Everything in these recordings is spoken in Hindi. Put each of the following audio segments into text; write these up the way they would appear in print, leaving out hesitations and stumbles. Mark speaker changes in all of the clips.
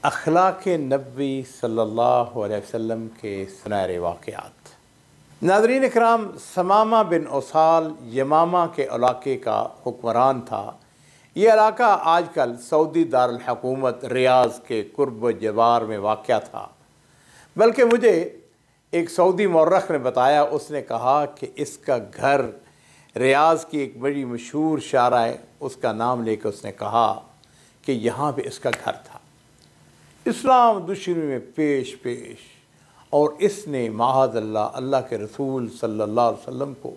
Speaker 1: अखलाक नबी सल्लल्लाहु अलैहि वसल्लम के सुनहरे वाक़यात। नाज़रीन इकराम, समामा बिन उसाल यमामा के इलाके का हुक्मरान था। ये इलाका आजकल सऊदी दारुल हुकूमत रियाज़ के कुर्ब जवार में वाक़या था। बल्कि मुझे एक सऊदी मौर्रख ने बताया, उसने कहा कि इसका घर रियाज़ की एक बड़ी मशहूर शारा है, उसका नाम लेकर उसने कहा कि यहाँ पे इसका घर था। इस्लाम दुश्मनी में पेश पेश और इसने माहज़ल्लाह अल्लाह के रसूल सल्लल्लाहु अलैहि वसल्लम को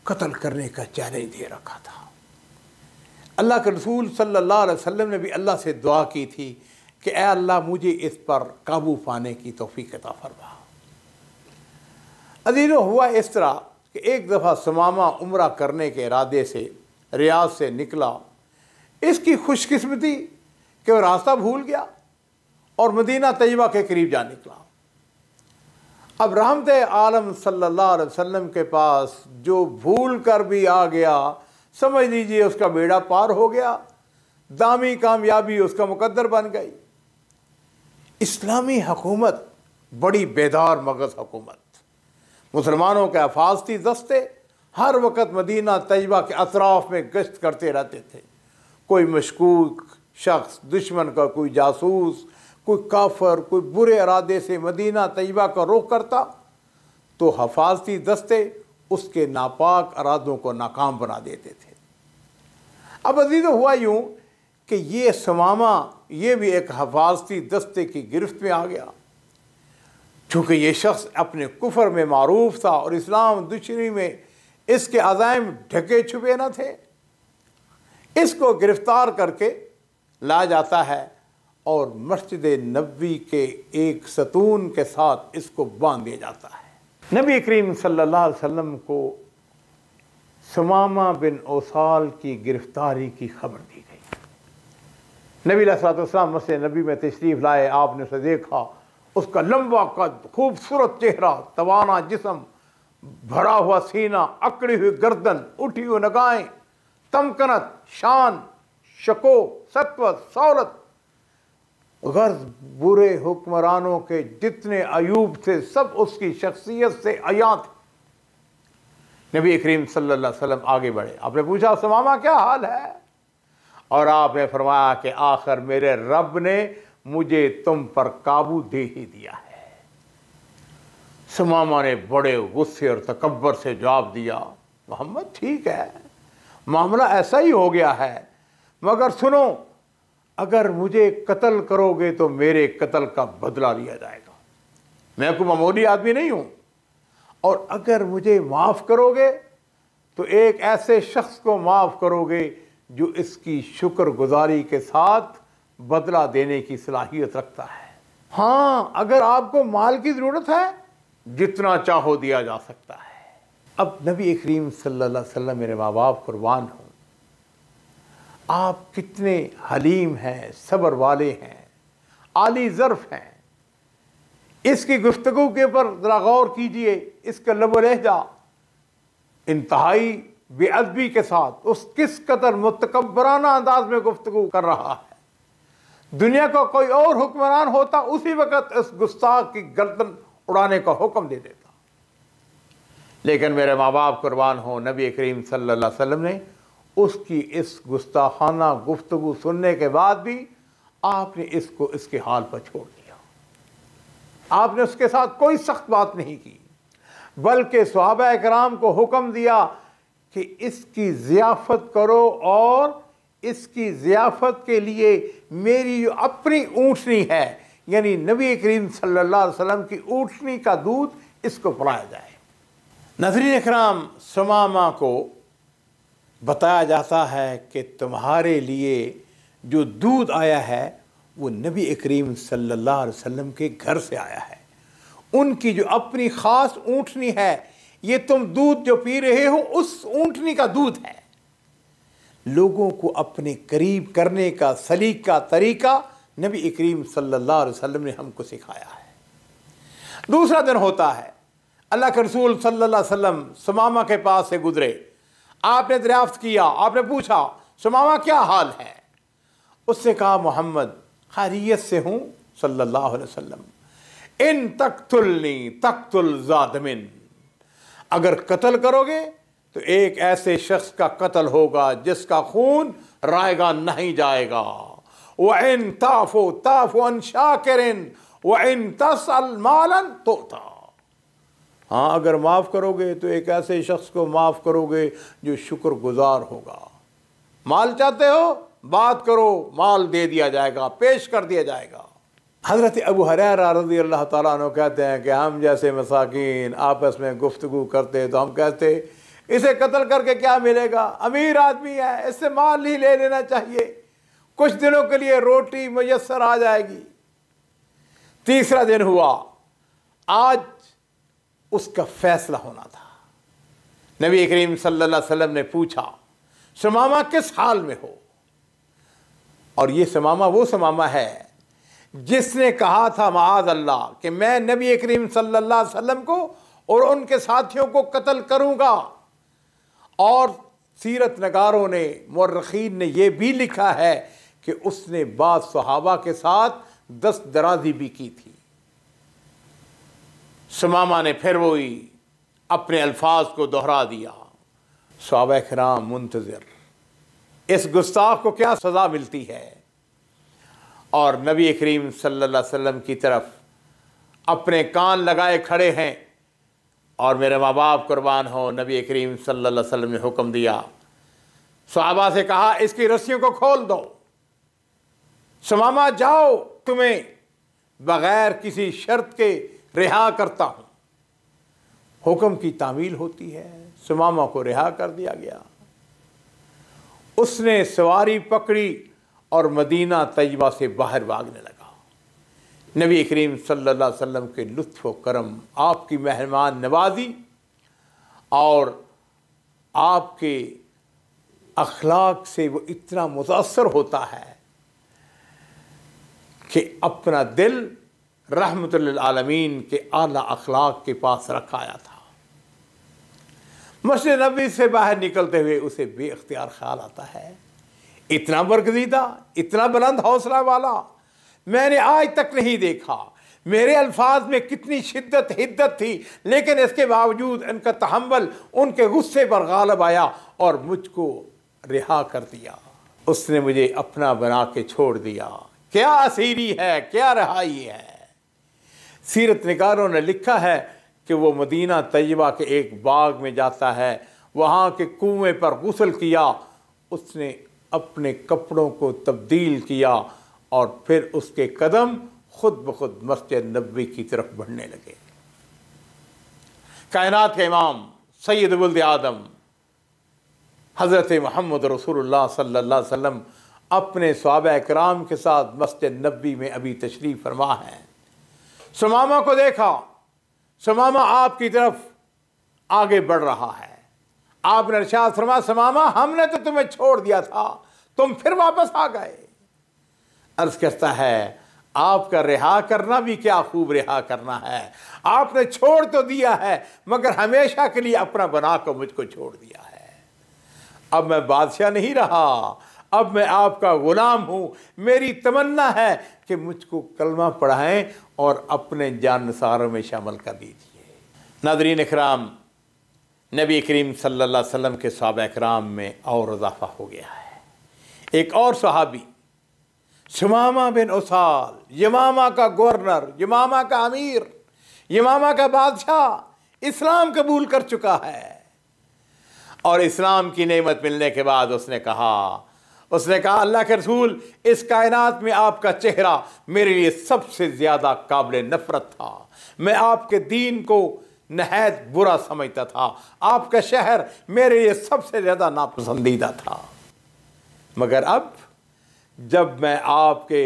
Speaker 1: कत्ल करने का चैलेंज दे रखा था। अल्लाह के रसूल सल्लल्लाहु अलैहि वसल्लम ने भी अल्लाह से दुआ की थी कि ऐ अल्लाह मुझे इस पर काबू पाने की तौफीक अता फरमा। अज़ीज़ों, हुआ इस तरह कि एक दफ़ा समामा उम्रा करने के इरादे से रियाज़ से निकला। इसकी खुशकिस्मती कि वह रास्ता भूल गया और मदीना तैयबा के करीब जा निकला। अब रहमत आलम सल्लल्लाहु अलैहि वसल्लम के पास जो भूल कर भी आ गया, समझ लीजिए उसका बेड़ा पार हो गया, दामी कामयाबी उसका मुकद्दर बन गई। इस्लामी हुकूमत बड़ी बेदार मगज़ हुकूमत, मुसलमानों के हिफाजती दस्ते हर वक्त मदीना तैयबा के अतराफ़ में गश्त करते रहते थे। कोई मशकूक शख्स, दुश्मन का कोई जासूस, कोई काफर, कोई बुरे इरादे से मदीना तैयबा का रुख करता तो हिफाजती दस्ते उसके नापाक इरादों को नाकाम बना देते थे। अब अज़ीज़ों, हुआ यूँ कि ये समामा ये भी एक हिफाजती दस्ते की गिरफ्त में आ गया। चूँकि ये शख्स अपने कुफर में मारूफ था और इस्लाम दुश्मनी में इसके अज़ाइम ढके छुपे न थे, इसको गिरफ्तार करके लाया जाता है और मस्जिद नबवी के एक सतून के साथ इसको बांध दिया जाता है। नबी करीम सल्लल्लाहु अलैहि वसल्लम को समामा बिन उसाल की गिरफ्तारी की खबर दी गई। नबी अलैहि सल्लम मस्जिद नबी में तशरीफ़ लाए। आपने उसे देखा, उसका लंबा कद, खूबसूरत चेहरा, तवाना जिस्म, भरा हुआ सीना, अकड़ी हुई गर्दन, उठी हुई नगाहें, तमकनत, शान, शको, सत्वत, सौलत, गर्ज बुरे हुक्मरानों के जितने अयूब थे सब उसकी शख्सियत से अयां थे। नबी करीम सल्लल्लाहु अलैहि वसल्लम आगे बढ़े। आपने पूछा, समामा क्या हाल है? और आपने फरमाया कि आखिर मेरे रब ने मुझे तुम पर काबू दे ही दिया है। समामा ने बड़े गुस्से और तकब्बर से जवाब दिया, मोहम्मद ठीक है, मामला ऐसा ही हो गया है, मगर सुनो, अगर मुझे कत्ल करोगे तो मेरे कत्ल का बदला लिया जाएगा। मैं कोई मामूली आदमी नहीं हूँ, और अगर मुझे माफ़ करोगे तो एक ऐसे शख्स को माफ़ करोगे जो इसकी शुक्रगुजारी के साथ बदला देने की सलाहियत रखता है। हाँ, अगर आपको माल की ज़रूरत है, जितना चाहो दिया जा सकता है। अब नबी करीम सल्लल्लाहु अलैहि वसल्लम, मेरे माँ बाप कुर्बान हों, आप कितने हलीम हैं, सब्र वाले हैं, आली ज़र्फ़ हैं। इसकी गुफ्तगू के ऊपर ज़रा गौर कीजिए। इसका लब लहजा इंतहाई बेअदबी के साथ उस किस कदर मुतकब्बराना अंदाज में गुफ्तगू कर रहा है। दुनिया का कोई और हुक्मरान होता उसी वक़्त इस गुस्ताख की गर्दन उड़ाने का हुक्म दे देता। लेकिन मेरे माँ बाप कुर्बान हो, नबी करीम सल्लल्लाहु अलैहि वसल्लम ने उसकी इस गुस्ताखाना गुफ्तगू सुनने के बाद भी आपने इसको इसके हाल पर छोड़ दिया। आपने उसके साथ कोई सख्त बात नहीं की, बल्कि सहाबा कराम को हुक्म दिया कि इसकी ज़ियाफ़त करो और इसकी ज़ियाफ़त के लिए मेरी जो अपनी ऊँटनी है, यानी नबी करीम सल्लल्लाहु अलैहि वसल्लम की ऊँटनी का दूध इसको पिलाया जाए। नाज़रीन इकराम, समामा को बताया जाता है कि तुम्हारे लिए जो दूध आया है वो नबी करीम सल्लल्लाहु अलैहि वसल्लम के घर से आया है। उनकी जो अपनी ख़ास ऊँटनी है, ये तुम दूध जो पी रहे हो उस ऊँटनी का दूध है। लोगों को अपने करीब करने का सलीका तरीका नबी करीम सल्लल्लाहु अलैहि वसल्लम ने हमको सिखाया है। दूसरा दिन होता है, अल्लाह के रसूल सल्लल्लाहु अलैहि वसल्लम समामा के पास से गुजरे। आपने दरियाफ्त किया, आपने पूछा, समामा क्या हाल है? उससे कहा, मोहम्मद खैरियत से हूँ सल्लल्लाहु अलैहि वसल्लम। इन तक्तुलनी तक्तुल ज़ादमिन, अगर कत्ल करोगे तो एक ऐसे शख्स का कत्ल होगा जिसका खून रायगा नहीं जाएगा। व इन ताफो ताफो अन शाकिरिन व इन तसल मालन तोता, हाँ अगर माफ़ करोगे तो एक ऐसे शख्स को माफ़ करोगे जो शुक्रगुजार होगा। माल चाहते हो, बात करो, माल दे दिया जाएगा, पेश कर दिया जाएगा। हज़रत अबू हुरैरा रज़ी अल्लाह ताला अन्हु कहते हैं कि हम जैसे मसाकीन आपस में गुफ्तगू करते तो हम कहते इसे कत्ल करके क्या मिलेगा, अमीर आदमी है, इससे माल ही ले लेना चाहिए, कुछ दिनों के लिए रोटी मुयस्सर आ जाएगी। तीसरा दिन हुआ, आज उसका फैसला होना था। नबी करीम सल्लल्लाहु अलैहि वसल्लम ने पूछा, सुमामा किस हाल में हो? और ये सुमामा वो सुमामा है जिसने कहा था माआज़ अल्लाह कि मैं नबी करीम सल्लल्लाहु अलैहि वसल्लम को और उनके साथियों को कत्ल करूंगा। और सीरत नगारों ने, मुर्रखीन ने यह भी लिखा है कि उसने बाद सहाबा के साथ दस्त दराजी भी की थी। सुमामा ने फिर वही अपने अल्फाज को दोहरा दिया। सहाबा किराम मुंतज़िर, इस गुस्ताख को क्या सज़ा मिलती है? और नबी करीम सल्लल्लाहु अलैहि वसल्लम की तरफ अपने कान लगाए खड़े हैं। और मेरे माँ बाप कुर्बान हो, नबी करीम सल्लल्लाहु अलैहि वसल्लम ने हुक्म दिया, सहाबा से कहा इसकी रस्सियों को खोल दो, सुमामा जाओ, तुम्हें बग़ैर किसी शर्त के रिहा करता हूँ। हुक्म की तामील होती है, सुमामा को रिहा कर दिया गया। उसने सवारी पकड़ी और मदीना तैयबा से बाहर भागने लगा। नबी करीम सल्लल्लाहु अलैहि वसल्लम के लुत्फ़ व करम, आपकी मेहमान नवाजी और आपके अखलाक से वो इतना मुतासर होता है कि अपना दिल रहमतुल लिल आलमीन के आला अखलाक के पास रखाया था। मस्जिद नबी से बाहर निकलते हुए उसे बेख्तियार ख्याल आता है, इतना बरगज़ीदा, इतना बुलंद हौसला वाला मैंने आज तक नहीं देखा। मेरे अल्फाज में कितनी शिद्दत हिद्दत थी, लेकिन इसके बावजूद इनका तहम्मुल उनके गुस्से पर गालिब आया और मुझको रिहा कर दिया। उसने मुझे अपना बना के छोड़ दिया। क्या असीरी है, क्या रहाई है। सीरत निगारों ने लिखा है कि वो मदीना तैयबा के एक बाग में जाता है, वहाँ के कुएं पर गुस्ल किया, उसने अपने कपड़ों को तब्दील किया और फिर उसके कदम खुद ब खुद मस्जिद नबवी की तरफ बढ़ने लगे। कायनात के इमाम सैयद वल्द आदम हज़रत मोहम्मद रसूलुल्लाह सल्लल्लाहु अलैहि वसल्लम अपने सहाबा इकराम के साथ मस्जिद नबवी में अभी तशरीफ़ फरमा है। सुमामा को देखा, सुमामा आपकी तरफ आगे बढ़ रहा है। आपने इरशाद फरमाया, सुमामा हमने तो तुम्हें छोड़ दिया था, तुम फिर वापस आ गए। अर्ज़ करता है, आपका रिहा करना भी क्या खूब रिहा करना है। आपने छोड़ तो दिया है मगर हमेशा के लिए अपना बना कर मुझको छोड़ दिया है। अब मैं बादशाह नहीं रहा, अब मैं आपका गुलाम हूँ। मेरी तमन्ना है कि मुझको कलमा पढ़ाएं और अपने जानसारों में शामिल कर दीजिए। नाज़रीन इकराम, नबी करीम सल्लल्लाहु अलैहि वसल्लम के सहाबा इकराम में और इजाफा हो गया है। एक और सहाबी सुमामा बिन उसाल, यमामा का गवर्नर, यमामा का अमीर, यमामा का बादशाह, इस्लाम कबूल कर चुका है। और इस्लाम की नेमत मिलने के बाद उसने कहा अल्लाह के रसूल, इस कायनात में आपका चेहरा मेरे लिए सबसे ज़्यादा काबिल नफ़रत था। मैं आपके दीन को नहायत बुरा समझता था। आपका शहर मेरे लिए सबसे ज़्यादा नापसंदीदा था। मगर अब जब मैं आपके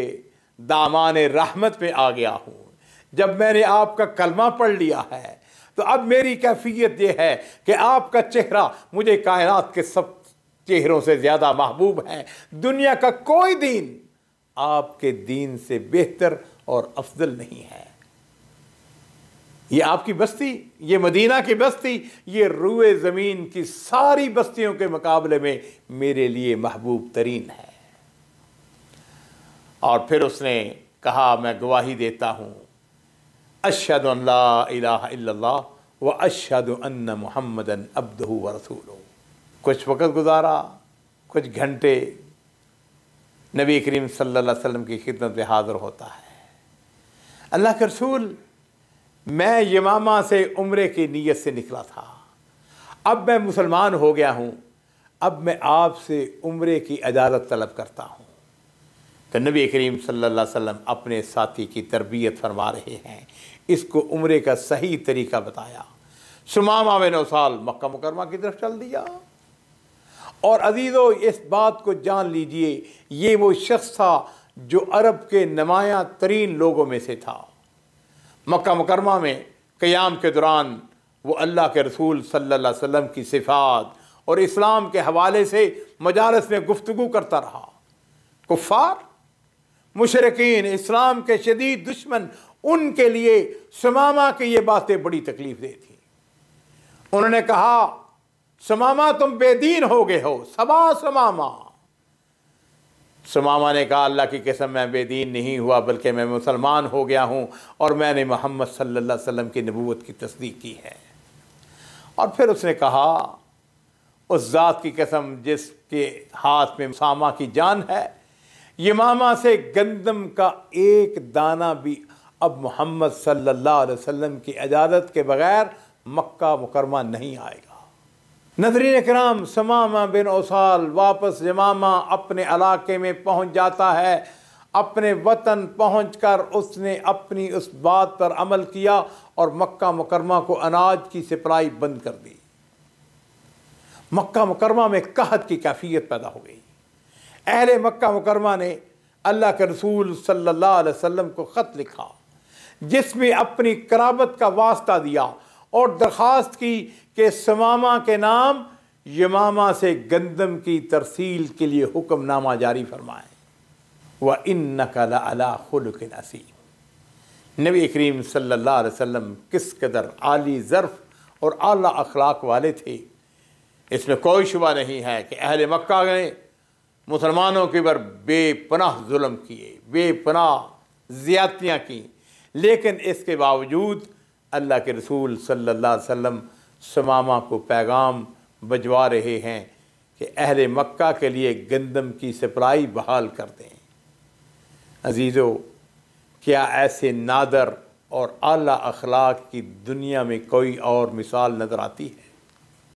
Speaker 1: दामान रहमत में आ गया हूँ, जब मैंने आपका कलमा पढ़ लिया है, तो अब मेरी कैफियत यह है कि आपका चेहरा मुझे कायनात के सब चेहरों से ज़्यादा महबूब है। दुनिया का कोई दीन आपके दीन से बेहतर और अफजल नहीं है। ये आपकी बस्ती, ये मदीना की बस्ती, ये रुए ज़मीन की सारी बस्तियों के मुकाबले में मेरे लिए महबूब तरीन है। और फिर उसने कहा, मैं गवाही देता हूँ, अशहदु अन ला इलाहा इल्लल्लाह व अशहदु अन्न मुहम्मदन अब्दुहु व रसूलुहु। कुछ वक़्त गुजारा, कुछ घंटे नबी करीम सल्लल्लाहु अलैहि वसल्लम की खिदमत में हाज़िर होता है। अल्लाह के रसूल, मैं यमामा से उम्रे की नीयत से निकला था, अब मैं मुसलमान हो गया हूँ, अब मैं आपसे उम्रे की इजाज़त तलब करता हूँ। तो नबी करीम सल्लल्लाहु अलैहि वसल्लम अपने साथी की तरबियत फरमा रहे हैं, इसको उम्रे का सही तरीका बताया। सुमामा बिन उसाल मक्का मुकरमा की तरफ चल दिया। और अजीज़ों, इस बात को जान लीजिए, ये वो शख्स था जो अरब के नुमायाँ तरीन लोगों में से था। मक्का मुकरमा में क़याम के दौरान वो अल्लाह के रसूल सल्लल्लाहु अलैहि वसल्लम की सिफ़ात और इस्लाम के हवाले से मजालिस में गुफ्तगू करता रहा। कुफ़ार, मुशरिकीन, इस्लाम के शदीद दुश्मन, उनके लिए सुमामा की ये बातें बड़ी तकलीफ दे थी। उन्होंने कहा, सुमामा तुम बेदीन हो गए हो, सबा सुमामा। सुमामा ने कहा, अल्लाह की कसम, मैं बेदीन नहीं हुआ, बल्कि मैं मुसलमान हो गया हूँ और मैंने मोहम्मद सल्लल्लाहु अलैहि वसल्लम की नबूवत की तस्दीक की है। और फिर उसने कहा, उस ज़ात की कसम जिसके हाथ में सामा की जान है, यमामा से गंदम का एक दाना भी अब मोहम्मद सल्लल्लाहु अलैहि वसल्लम की इजाज़त के बग़ैर मक्का मुकरमा नहीं आएगा। नज़रीन किराम, सुमामा बिन उसाल वापस यमामा अपने इलाके में पहुंच जाता है। अपने वतन पहुंचकर उसने अपनी उस बात पर अमल किया और मक्का मुकरमा को अनाज की सप्लाई बंद कर दी। मक्का मुकरमा में कहत की कैफियत पैदा हो गई। अहले मक्का मुकरमा ने अल्लाह के रसूल सल्लल्लाहु अलैहि वसल्लम को ख़त लिखा, जिसमें अपनी कराबत का वास्ता दिया और दरख्वास्त की कि सुमामा के नाम यमामा से गंदम की तरसील के लिए हुक्मनामा जारी फरमाएँ। व इन्नका लअला खुलुकिन अज़ीम। नबी करीम सल्लल्लाहु अलैहि वसल्लम किस कदर आली ज़र्फ़ और आला अखलाक वाले थे, इसमें कोई शुबा नहीं है कि अहले मक्का ने मुसलमानों के ऊपर बेपनाह जुल्म किए, बेपनाह ज़्यादतियाँ की, लेकिन इसके बावजूद अल्लाह के रसूल सल्लल्लाहु अलैहि वसल्लम सुमामा को पैगाम भिजवा रहे हैं कि अहले मक्का के लिए गंदम की सप्लाई बहाल कर दें। अजीज़ों, क्या ऐसे नादर और आला अखलाक की दुनिया में कोई और मिसाल नज़र आती है?